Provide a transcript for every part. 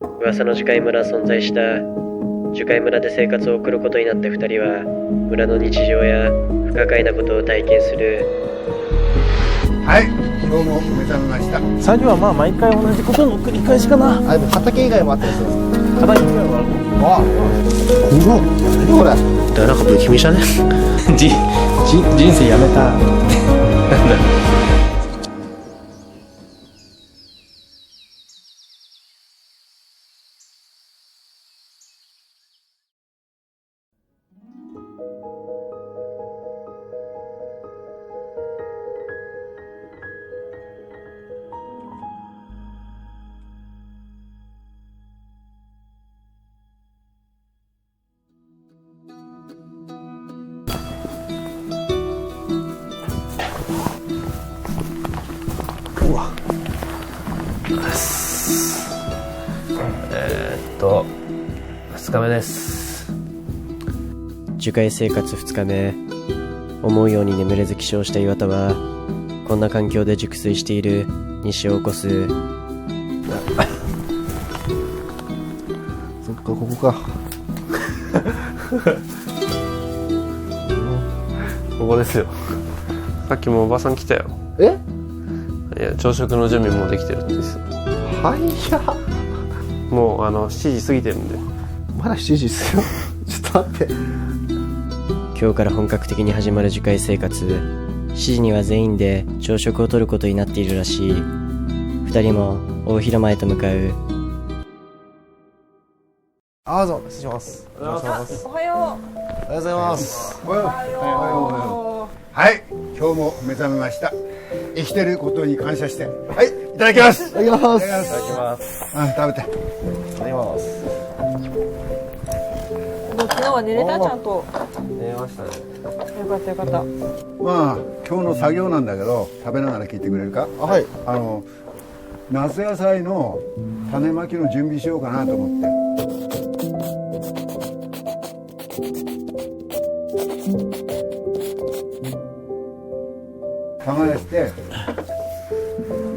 噂の樹海村存在した樹海村で生活を送ることになった2人は村の日常や不可解なことを体験する。はい、今日も目覚めました。作業はまあ毎回同じことの繰り返しかな。でも畑以外もあったりするんですか？畑以外もあるの。わあ、何これ。だから不気味じゃね人生やめた。2日目です。樹海生活2日目。思うように眠れず起床した岩田はこんな環境で熟睡している西を起こす。そっか、ここか。ここですよ。さっきもおばさん来たよ。え？いや、朝食の準備もできてるんですよ。はいや。もう7時過ぎてるんで。まだ7時ですよ。ちょっと待って。今日から本格的に始まる樹海生活。7時には全員で朝食をとることになっているらしい。2人も大広間へと向かう。あーぞ、失礼します。おはよう。おはようございます。おはよう。はい、今日も目覚めました。生きてることに感謝して、はい、いただきます。いただきます。いただきます。食べて。いただきます。もう昨日は寝れた？ちゃんと。寝ましたね。よかったよかった。まあ今日の作業なんだけど、食べながら聞いてくれるか？はい。夏野菜の種まきの準備しようかなと思って。耕して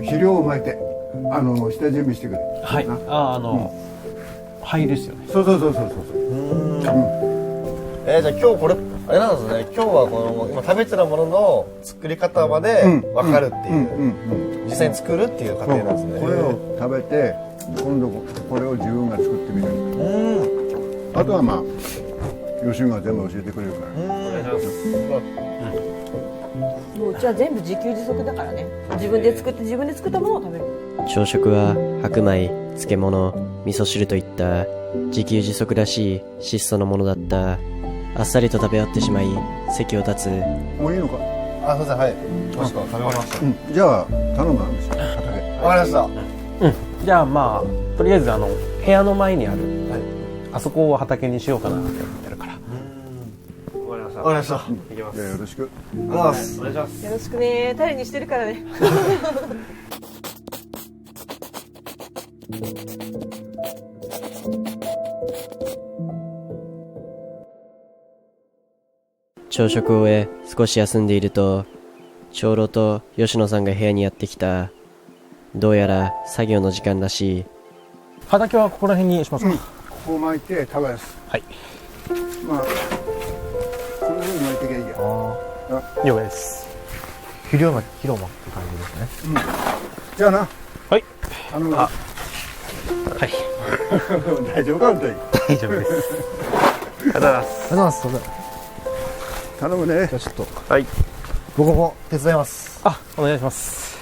肥料をまいて下準備してくれ。はい。灰ですよね。そう。じゃあ今日これあれなんですね。今日はこの今食べてるものの作り方まで分かるっていう、実際に作るっていう過程なんですね。これを食べて今度これを自分が作ってみる。あとはまあ予習が全部教えてくれるから。もううちは全部自給自足だからね。自分で作ったものを食べる。朝食は白米、漬物、味噌汁といった自給自足らしい質素のものだった。あっさりと食べ終わってしまい席を立つ。もういいのか？あ、そうです。はい。確か食べました。じゃあ頼むわ。畑。わかりました。じゃあまあとりあえず部屋の前にある、あそこを畑にしようかなって思ってるから。わかりました。わかりました。行きます。じゃあよろしく。お願いします。お願いします。よろしくね。頼りにしてるからね。朝食を終え少し休んでいると長老と吉野さんが部屋にやってきた。どうやら作業の時間らしい。畑はここら辺にしますか？ここを巻いて耕す。はい。まあこのように巻いてきゃいいや。了解です。肥料間って感じですね。じゃあな。はい。はい。大丈夫か本当に。大丈夫です。ありがとうございます。ありがとうございます。頼むね。じゃあちょっとはい。僕も手伝います。お願いします。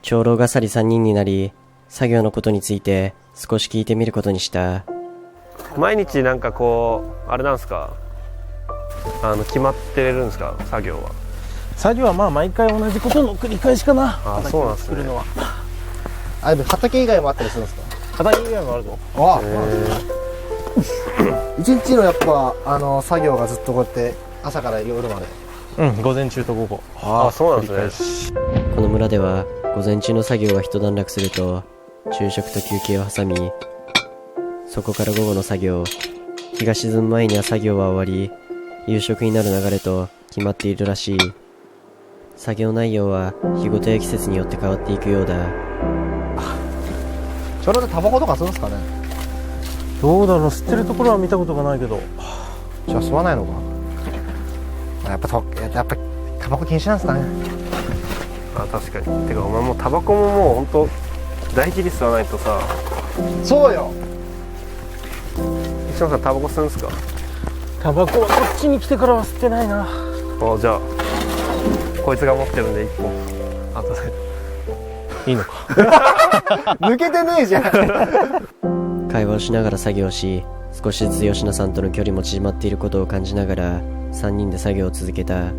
長老が去り3人になり作業のことについて少し聞いてみることにした。毎日なんかこうあれなんですか？決まってるんですか？作業は。作業はまあ毎回同じことの繰り返しかな。そうなんですね。作るのは。でも畑以外もあったりするんですか？畑以外もあるぞ。一日のやっぱ作業がずっとこうやって朝から夜まで。午前中と午後。そうなんですね。この村では午前中の作業が一段落すると昼食と休憩を挟み、そこから午後の作業、日が沈む前には作業は終わり夕食になる流れと決まっているらしい。作業内容は日ごとや季節によって変わっていくようだ。ちょうどタバコとか吸うんですかね。どうだろう、吸ってるところは見たことがないけど。じゃあ吸わないのかな。やっぱタバコ禁止なんですかね。あ、確かに。てかお前もうタバコももうほんと大事に吸わないとさ。そうよ。石野さんタバコ吸うんすか？タバコはこっちに来てからは吸ってないな。あ、じゃあこいつが持ってるんで1本あとでいいのか。抜けてねえじゃん。会話をしながら作業し、少しずつ吉野さんとの距離も縮まっていることを感じながら3人で作業を続けた。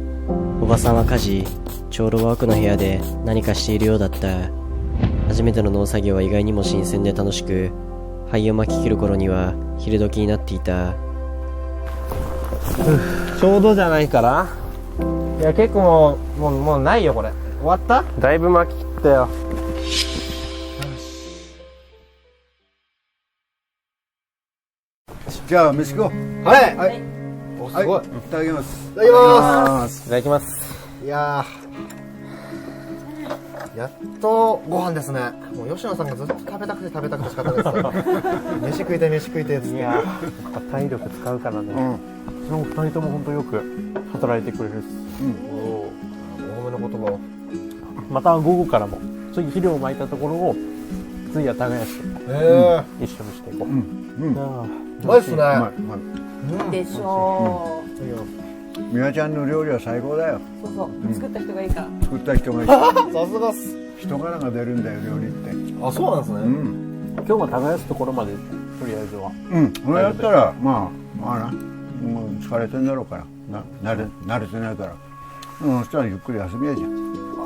おばさんは家事、長老は奥の部屋で何かしているようだった。初めての農作業は意外にも新鮮で楽しく、灰を巻き切る頃には昼時になっていた。ちょうどじゃないから。いや、結構もうないよ、これ。終わった？だいぶ巻き切ったよ。じゃあ飯食おう。はい。はい。お、すごい。いただきます。いただきます。いただきます。いやー、やっとご飯ですね。もう吉野さんがずっと食べたくて仕方ないです。飯食いてっつって。いやー、やっぱ体力使うからね。その2人とも本当よく働いてくれるっす。多めの言葉を。また午後からも次肥料をまいたところを次は耕して一緒にしていこう。うまいっすね。うまい。でしょみやちゃんの料理は最高だよ。う。そうそう、作った人がいいから。作った人がいい。さすがっす。人柄が出るんだよ、料理って。あ、そうなんですね。今日は耕すところまでとりあえずは。それやったら、まあな、もう疲れてんだろうから。慣れてないから。そしたらゆっくり休みやじゃん。あり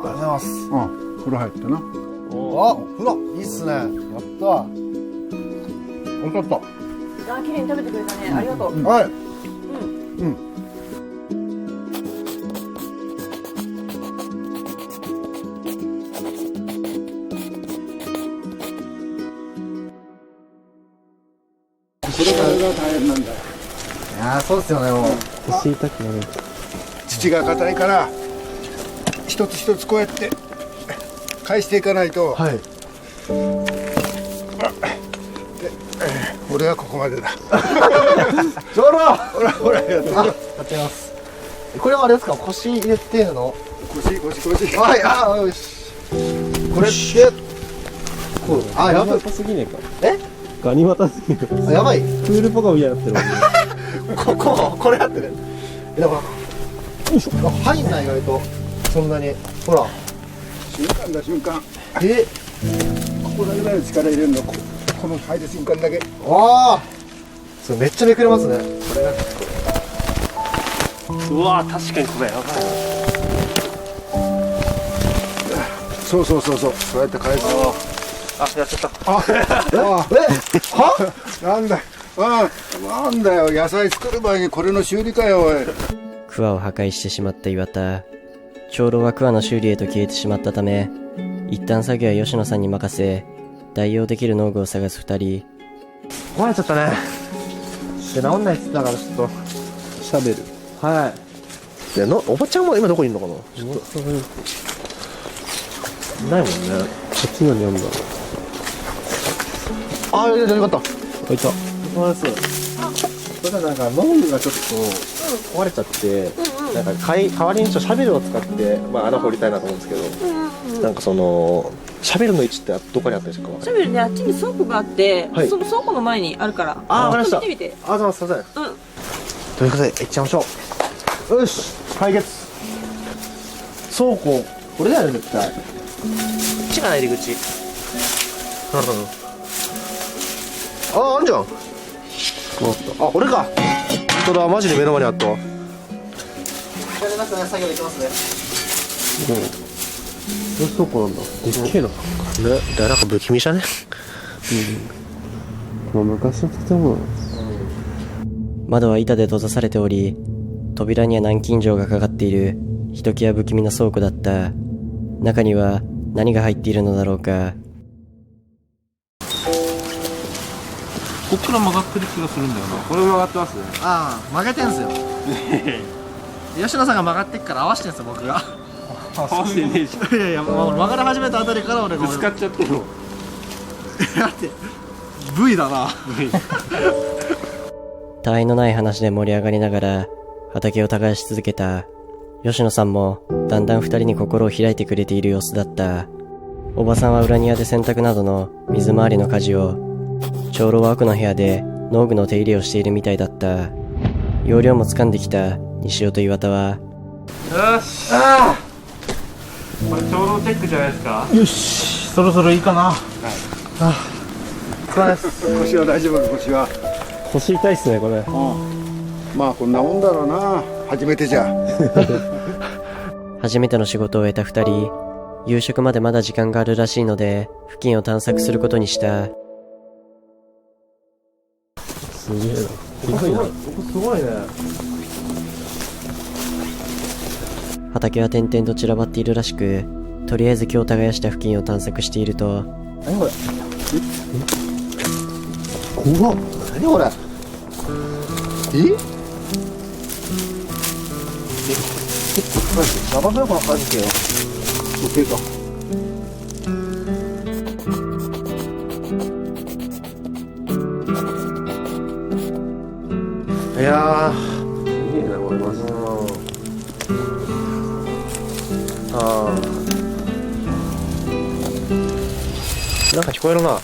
がとうございます。風呂入ってな。あ、風呂いいっすね。やった。おいしかった。あ、綺麗に食べてくれたね。ありがとう。はい。これからが大変なんだよ。いやー、そうですよね、もう。土が硬いから一つ一つこうやって返していかないと。はい。俺はここまでだ。ちょろほらやって。やってみます。これはあれですか、腰入れてるの？腰。はい、あ、よし。これってこう、あ、やばい。すぎねえか。え？ガニ股すぎる。あ、やばい。プールポカみたいになってる。これやってる。だから入んない、意外とそんなに。ほら。瞬間。え、ここだけだよ、力入れるの。この入る瞬間だけ。ああ、それめっちゃめくれますね。これがうわー、確かにこれやばいな。そうそうやって返す。あ、やっちゃった。なんだよ、野菜作る前にこれの修理かよ、おい。桑を破壊してしまった岩田。長老は桑の修理へと消えてしまったため、一旦作業は吉野さんに任せ、代用できる農具を探す二人。壊れちゃったね。で、治んないっつったからちょっとシャベル。はい。で、おばちゃんは今どこにいるのかな。ちょっとないもんね。こっちのにあるんだろう。ああ、よかった。あ、いた。それでなんか農具がちょっと壊れちゃって、なんか代わりにシャベルを使って、まあ、穴掘りたいなと思うんですけど、なんかそのシャベルの位置ってどこにあったんですか？シャベルね、あっちに倉庫があって、はいその倉庫の前にあるから。あ、わかりました。見てみて。ありがとうございます。すいません。うん。ということで行っちゃいましょう。よし、解決。倉庫これだよね、絶対。こっちが入り口。あ、あんじゃん。あ、俺か。本当だ、マジで目の前にあったわ。これでなんかね、作業できますね。倉庫なんだ。でっけえな。ね、だからなんか不気味じゃね。まあ、昔の建物。窓は板で閉ざされており、扉には南京錠がかかっているひときわ不気味な倉庫だった。中には何が入っているのだろうか。こっから曲がってる気がするんだよな。これも曲がってますね。ああ、曲げてんすよ。吉野さんが曲がってっから合わせてんすよ、僕が。合わせてねえじゃん。いやいや、もう曲がり始めたあたりから俺が。ぶつかっちゃってるの。V だな。他愛のない話で盛り上がりながら畑を耕し続けた吉野さんもだんだん二人に心を開いてくれている様子だった。おばさんは裏庭で洗濯などの水回りの家事を、長老は奥の部屋で農具の手入れをしているみたいだった。要領もつかんできた西尾と岩田は、よしこれちょうどチェックじゃないですか。よし、そろそろいいかな。腰は大丈夫か、腰は。腰痛いっすね、これ。まあこんなもんだろうな、初めてじゃ。初めての仕事を終えた二人、夕食までまだ時間があるらしいので付近を探索することにした。すげえな。広いな。ここすごいね。畑は点々と散らばっているらしく、とりあえず今日耕した付近を探索していると、何これ。怖っ。何これ。生魚の感じよ。OK か。いやー、すげえな、これマジで。なんか聞こえるな。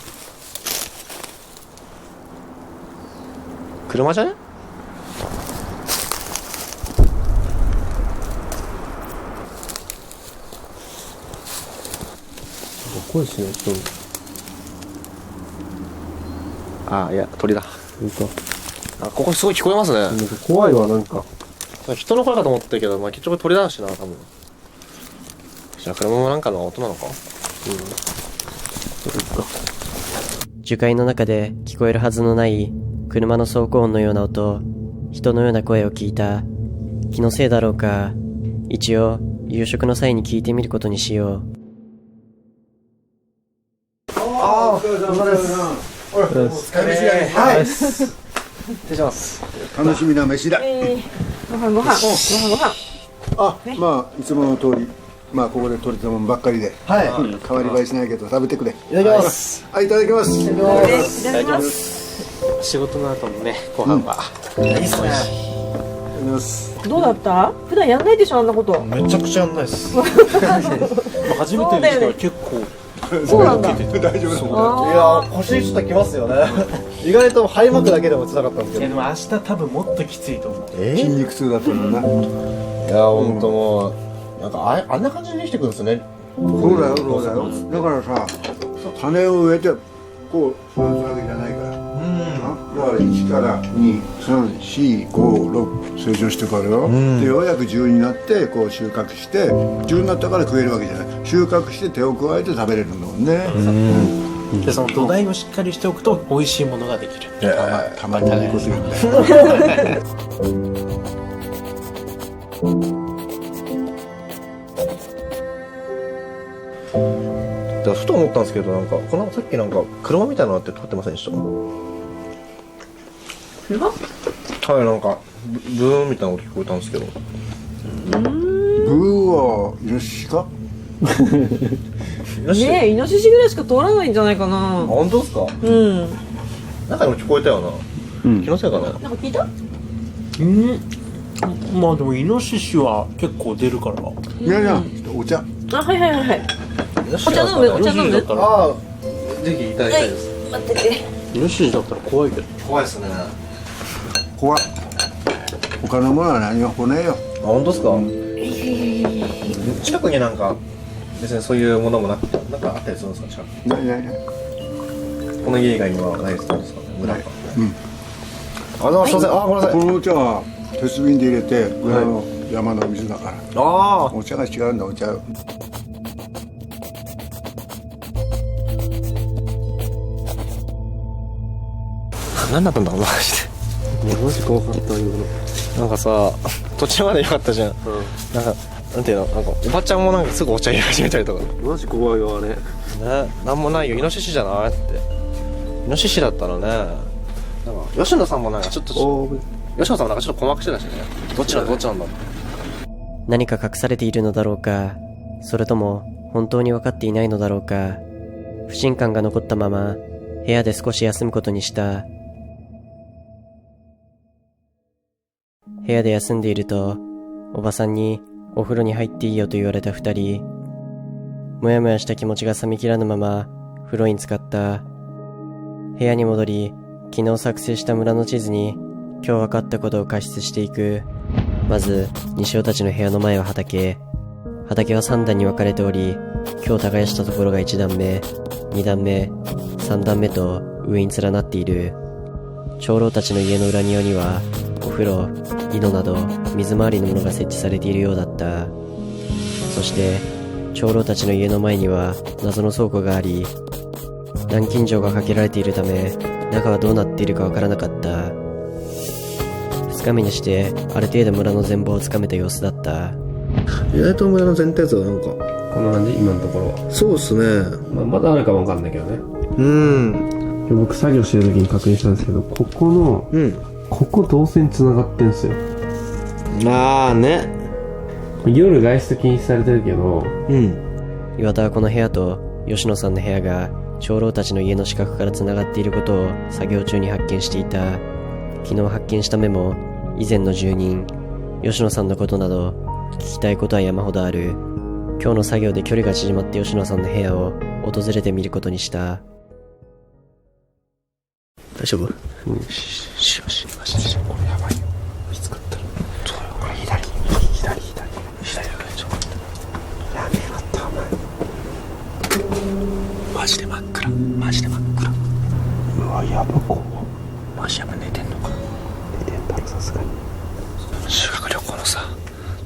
車じゃね？怖いっすね、ちょっああ、いや、鳥だ。と。あ、ここすごい聞こえますね。なんか怖いわ、なんか。人の声かと思ったけど、まあ、結局鳥だしな、多分。じゃあ、車もなんかの音なのか？樹海の中で聞こえるはずのない車の走行音のような音、人のような声を聞いた。気のせいだろうか。一応夕食の際に聞いてみることにしよう。お疲れ様です。はい。失礼します。楽しみな飯だ。ご飯ご飯あ、まあいつもの通り、まあここで取れたもんばっかりで、はい。変わり映えしないけど食べてくれ。いただきます。はい、いただきます。いただきます仕事の後のね、ご飯は。いいっすね。いただきます。どうだった？普段やんないでしょ、あんなこと。めちゃくちゃやんないっす。初めてにしては結構。そうなんだ。大丈夫そう。いやー、腰ちょっときますよね。意外と肺膜だけでも辛かったんですけど。でも明日多分もっときついと思う。筋肉痛だったんだな。いやー、ほんともう、なんかあんな感じにしてくるんですね。そうだよ、そうだよ。だからさ、種を植えてこう育つわけじゃないから。だから1から2、3、4、5、6成長してからよ。でようやく10になってこう収穫して、10になったから食えるわけじゃない。収穫して手を加えて食べれるんだもんね。で、その土台をしっかりしておくと美味しいものができる。たまにいいこと言うんだよ。だからふと思ったんですけど、なんかこのさっきなんか車みたいなのって撮ってませんでした？車？はい、なんかブーンみたいな音聞こえたんですけど。ブーはイノシシか？ねえ、イノシシぐらいしか通らないんじゃないかな。本当ですか？うん。なんかでも聞こえたよな。気のせいかな。なんか聞いた？まあでもイノシシは結構出るから。いやいや、お茶。あ、はいはいはいはい。おお茶飲む？お茶飲む？ああ、ぜひいただきたいです。待ってて。イノシシだったら怖いけど。怖いですね。怖い。他のものは何も来ねえよ。あ、本当ですか？近くになんか別にそういうものもなくて、なんかあったりするんですか？近く。ない。この家以外にはないですか？村か。うん。すいません。あ、ごめんなさい。このお茶は鉄瓶で入れて裏の山の水だから。あお茶が違うんだ、お茶。何だったんだろうマジで。マジ怖かった今の。なんかさ、途中まで良かったじゃん。なんかなんていうの、なんかおばちゃんもなんかすぐお茶入れ始めたりとか。マジ怖いわあれ。ね、なんもないよ。イノシシじゃないって。イノシシだったらね。なんか吉野さんもなんかちょっと吉野さんもなんかちょっと困惑してたしね。どっちなんだろう。何か隠されているのだろうか、それとも本当に分かっていないのだろうか。不信感が残ったまま部屋で少し休むことにした。部屋で休んでいると、おばさんにお風呂に入っていいよと言われた二人。もやもやした気持ちが冷めきらぬまま風呂に浸かった。部屋に戻り、昨日作成した村の地図に今日分かったことを加筆していく。まず西尾たちの部屋の前は畑。畑は3段に分かれており、今日耕したところが1段目、2段目、3段目と上に連なっている。長老たちの家の裏庭にはお風呂、井戸など水回りのものが設置されているようだった。そして長老たちの家の前には謎の倉庫があり、南京錠がかけられているため中はどうなっているかわからなかった。2日目にしてある程度村の全貌をつかめた様子だった。意外と村の全体像なんかこんな感じ今のところは。そうっすね。まだあるかもわかんないけどね。僕作業してる時に確認したんですけど、ここの、ここ動線つながってんすよ。まあね。夜外出禁止されてるけど、岩田はこの部屋と吉野さんの部屋が長老たちの家の死角からつながっていることを作業中に発見していた。昨日発見したメモ、以前の住人吉野さんのことなど聞きたいことは山ほどある。今日の作業で距離が縮まって吉野さんの部屋を訪れてみることにした。大丈夫？しよし、マジでこれやばいよ。見つかったらそうよ、これ左だからちょっとやめろってお前。マジで真っ暗。うわ、やばこ。マジやば、寝てんのか。寝てんだろ、さすがに。修学旅行のさ、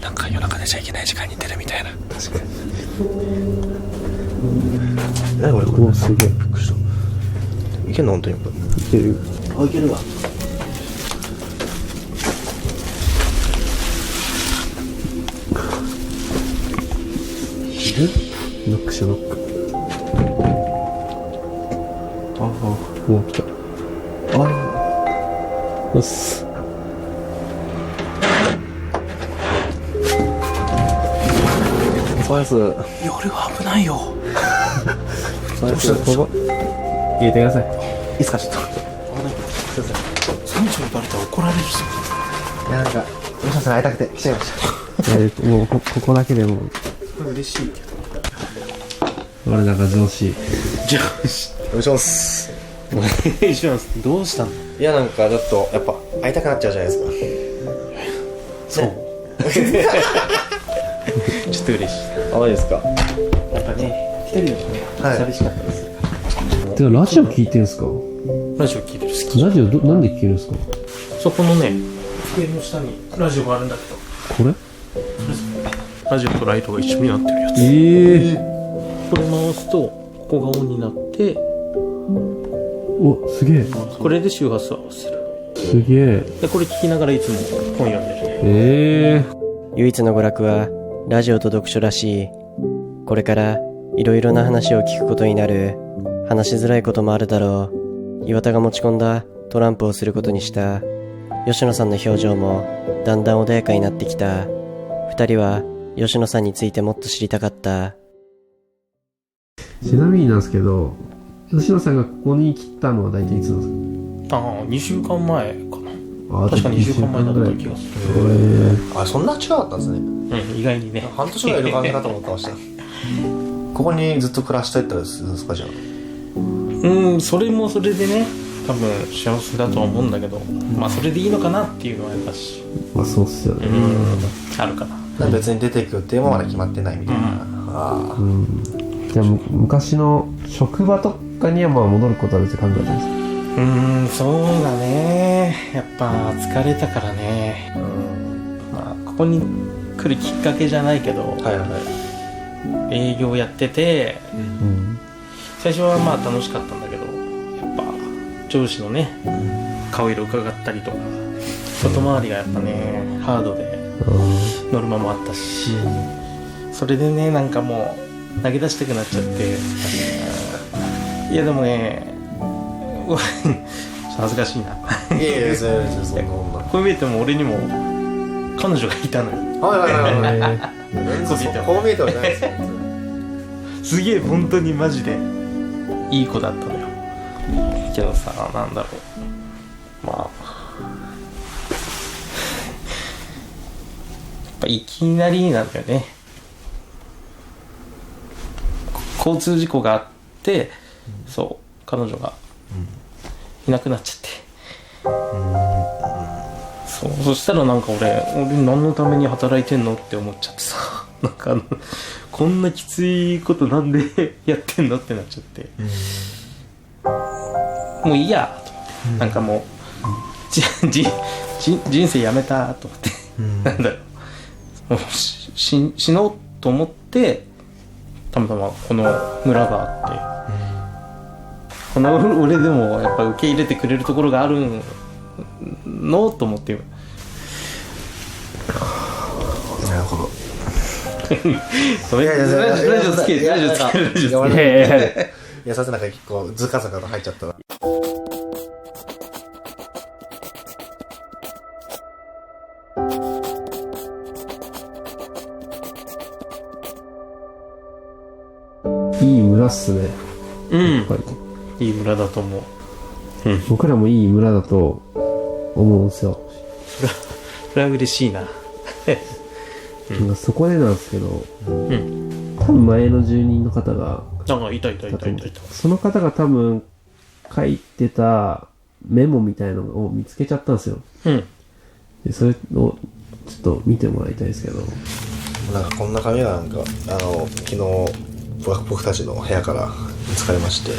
なんか夜中寝ちゃいけない時間に出るみたいな。確かに。何これ、おすげえ。びっくりした。いけんの本当にこれ。いける。あ、いけるわ。ノックしよう、ノック。おお、来た。よし。ファイス。夜は危ないよ。ここ入れてください。いいっすか、ちょっと。すいません。村長にバレたら怒られるし。いや、なんか、吉野さん会いたくて来ちゃいました。もうここだけでもう。嬉しいけど。俺なんか上司。お願いします。お願いします。どうしたの？いや、なんかちょっとやっぱ会いたくなっちゃうじゃないですか。そう。ちょっと嬉しい。あ、マジですか。やっぱね、一人だとね、寂しかったです。てかラジオ聞いてんすか？ラジオ聞いてる。好き。ラジオなんで聞けるんすか？そこのね、机の下にラジオがあるんだけど。これ？ラジオとライトが一緒になってるやつ。これ回すとここがオンになって、お、すげえ。これで周波数を合わせる。すげえ。でこれ聞きながらいつも本読んでる。唯一の娯楽はラジオと読書らしい。これからいろいろな話を聞くことになる。話しづらいこともあるだろう。岩田が持ち込んだトランプをすることにした。吉野さんの表情もだんだん穏やかになってきた。二人は吉野さんについてもっと知りたかった。ちなみになんですけど、吉野さんがここに来たのは大体いつなんですか？ああ、2週間前かな。確か2週間前だった気がする。あ、そんな違かったんですね。意外にね。半年ぐらいいる感じかと思ってました。ここにずっと暮らしたいってするんですか、じゃあ。それもそれでね、多分幸せだとは思うんだけど、まあそれでいいのかなっていうのはやっぱし、まあそうっすよね。あるかな。別に出ていく予定もまだ決まってないみたいな。じゃあ昔の職場とかにはまあ戻ることは別に考えてますか？そうだね。やっぱ疲れたからね。まあここに来るきっかけじゃないけど、営業やってて、最初はまあ楽しかったんだけど、やっぱ上司のね、顔色伺ったりとか、外回りがやっぱねハードでノルマもあったし、それでねなんかもう投げ出したくなっちゃって、いやでもねちょっと恥ずかしいな。いやいや、そんなこう見えても俺にも彼女がいたのよ。こう見えてはないですよ。すげえ本当にマジでいい子だったのよ。けどさ、なんだろう、まあやっぱいきなりなんだよね。交通事故があって、そう彼女がいなくなっちゃって、そしたらなんか俺何のために働いてんのって思っちゃってさ、なんかこんなきついことなんでやってんのってなっちゃって、もういいやと思って、なんかもう人生やめたと思って、なんだろう、もう死のうと思ってたまたまこの村があって、この俺でもやっぱ受け入れてくれるところがあるのと思って。なるほど。ラジオつけラジオつけラジオつけ。いや、さすがなんか結構ズカズカと入っちゃったな。いい村っすね。うんやっぱりいい村だと思う。僕らもいい村だと思うんですよ。それは嬉しいな。なんかそこでなんですけど、うん多分前の住人の方がなんかいた。その方が多分書いてたメモみたいのを見つけちゃったんですよ。うんでそれをちょっと見てもらいたいですけど、なんかこんな紙がなんか昨日僕たちの部屋から見つかりまして、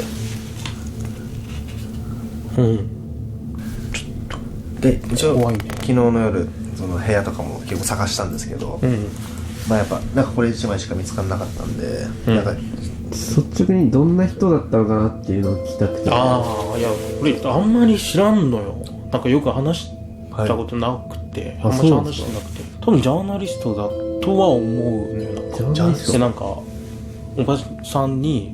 で一応怖いね。昨日の夜その部屋とかも結構探したんですけど、まあやっぱなんかこれ1枚しか見つからなかったんで、なんか率直にどんな人だったのかなっていうのを聞きたくて。ああ、いや俺あんまり知らんのよ。なんかよく話したことなくて、あんまり話してなくて、多分ジャーナリストだとは思うのよ。なんかジャーナリストでなんかおばさんに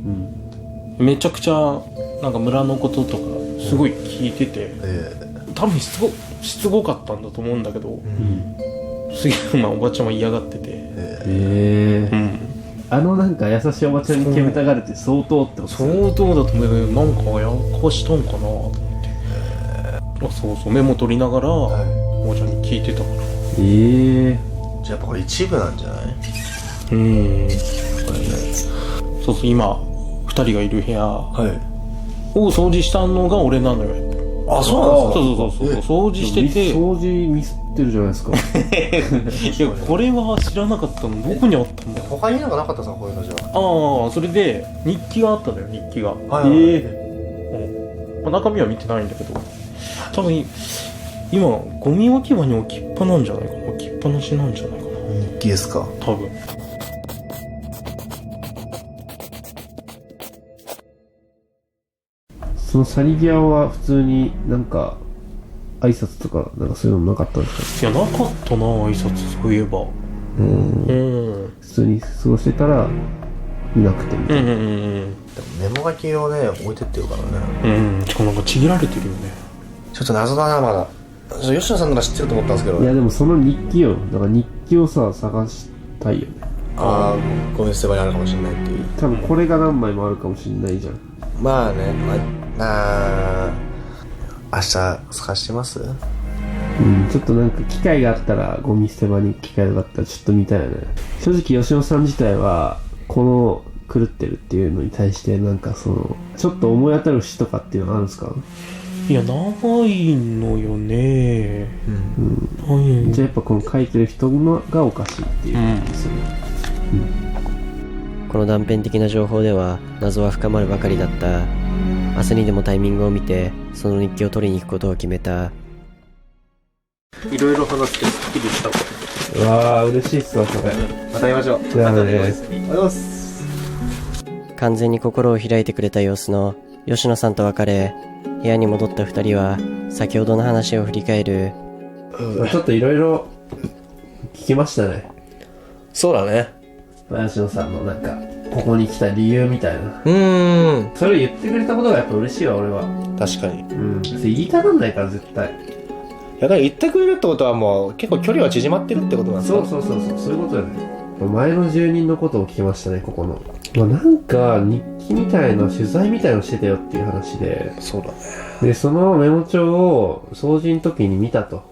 めちゃくちゃなんか村のこととかすごい聞いてて、多分しつこかったんだと思うんだけど、すげえおばちゃんは嫌がってて、なんか優しいおばちゃんに煙たがるって相当ってこと？相当だと思う。なんかやらかしたんかなと思って、そうメモ取りながら、おばちゃんに聞いてたから。じゃあやっぱこれ一部なんじゃない？これね、そう今2人がいる部屋を掃除したのが俺なのよ。あ、そうそう掃除してて、掃除ミスってるじゃないですか。いやこれは知らなかったの。どこにあったんだよ。他になんかなかったさ、こういうのじゃああ、それで日記があったのよ。日記が。中身は見てないんだけど、多分今ゴミ置き場に置きっぱなんじゃないかな。置きっぱなしなんじゃないかな。日記ですか？多分。その去り際は普通になんか挨拶とかなんかそういうのなかったんですか？いや、なかったな、挨拶。そういえば。普通に過ごしてたらいなくてみたいな。でもメモ書きをね置いてってるからね。しかもなんかちぎられてるよね。ちょっと謎だな、まだ。吉野さんなら知ってると思ったんですけど。いやでもその日記よ、だから日記をさ探したいよね。ああ、ゴミ捨て場にあるかもしれないっていう。多分これが何枚もあるかもしれないじゃん。まあね、明日探してます？ちょっとなんか機会があったら、ゴミ捨て場に機会があったらちょっと見たいよね。正直吉野さん自体はこの狂ってるっていうのに対してなんかそのちょっと思い当たる節とかっていうのはあるんですか？いや、ないのよね。じゃあやっぱこの書いてる人のがおかしいっていう気がする。この断片的な情報では謎は深まるばかりだった。明日にでもタイミングを見てその日記を取りに行くことを決めた。いろいろ話してすっきりした。うわー嬉しいっすわそれ。また会いましょう。じゃあね。ありがとうございます。完全に心を開いてくれた様子の吉野さんと別れ、部屋に戻った二人は先ほどの話を振り返る。ちょっといろいろ聞きましたね。そうだね。吉野さんのなんかここに来た理由みたいな。それを言ってくれたことがやっぱ嬉しいわ俺は。確かに。言いたがんないから絶対。やっぱり言ってくれるってことはもう結構距離は縮まってるってことなんですか？そういうことだね。前の住人のことを聞きましたね、ここの。まあ、なんか日記みたいな取材みたいのしてたよっていう話で、そうだね。でそのメモ帳を掃除の時に見たと。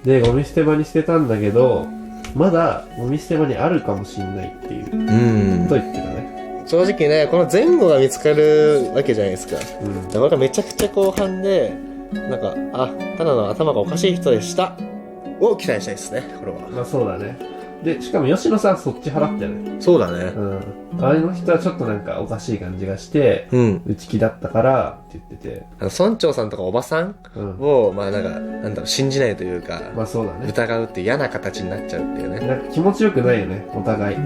でゴミ捨て場に捨てたんだけど、まだゴミ捨て場にあるかもしんないっていうと言ってたね。正直ね、この前後が見つかるわけじゃないですか。だからめちゃくちゃ後半で、なんか、ただの頭がおかしい人でしたを期待したいですね、これは。まあそうだね。でしかも吉野さんそっち払ったよね。そうだね。あの人はちょっとなんかおかしい感じがして、内気だったからって言ってて、村長さんとかおばさんを、まあなんか、なんだろう、信じないというか、まあそうだね。疑うって嫌な形になっちゃうっていうね。なんか気持ちよくないよね、お互い。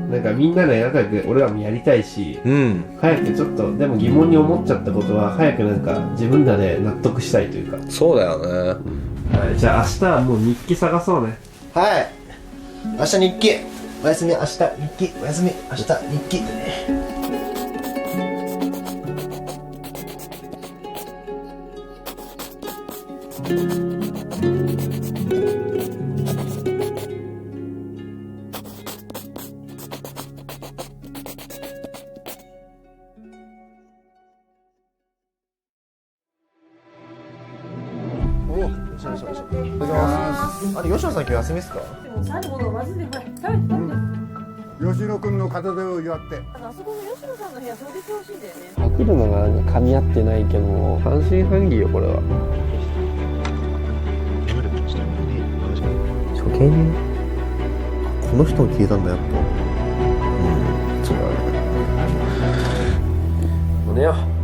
なんかみんなで仲良く俺らもやりたいし、早くちょっとでも疑問に思っちゃったことは早くなんか自分らで納得したいというか。そうだよね。はい、じゃあ明日はもう日記探そうね。はい。明日日記。おやすみ、明日日記。おやすみ、明日日記。吉野さん今日休みですか？でも最後のまずでほら食べて食べて。吉野君の門出を祝って。あそこの吉野さんの部屋掃除してほしいんだよね。飽きるのがなんか噛み合ってないけども半信半疑よこれは。処刑人？この人も消えたんだやっぱ。そうだね。寝よう。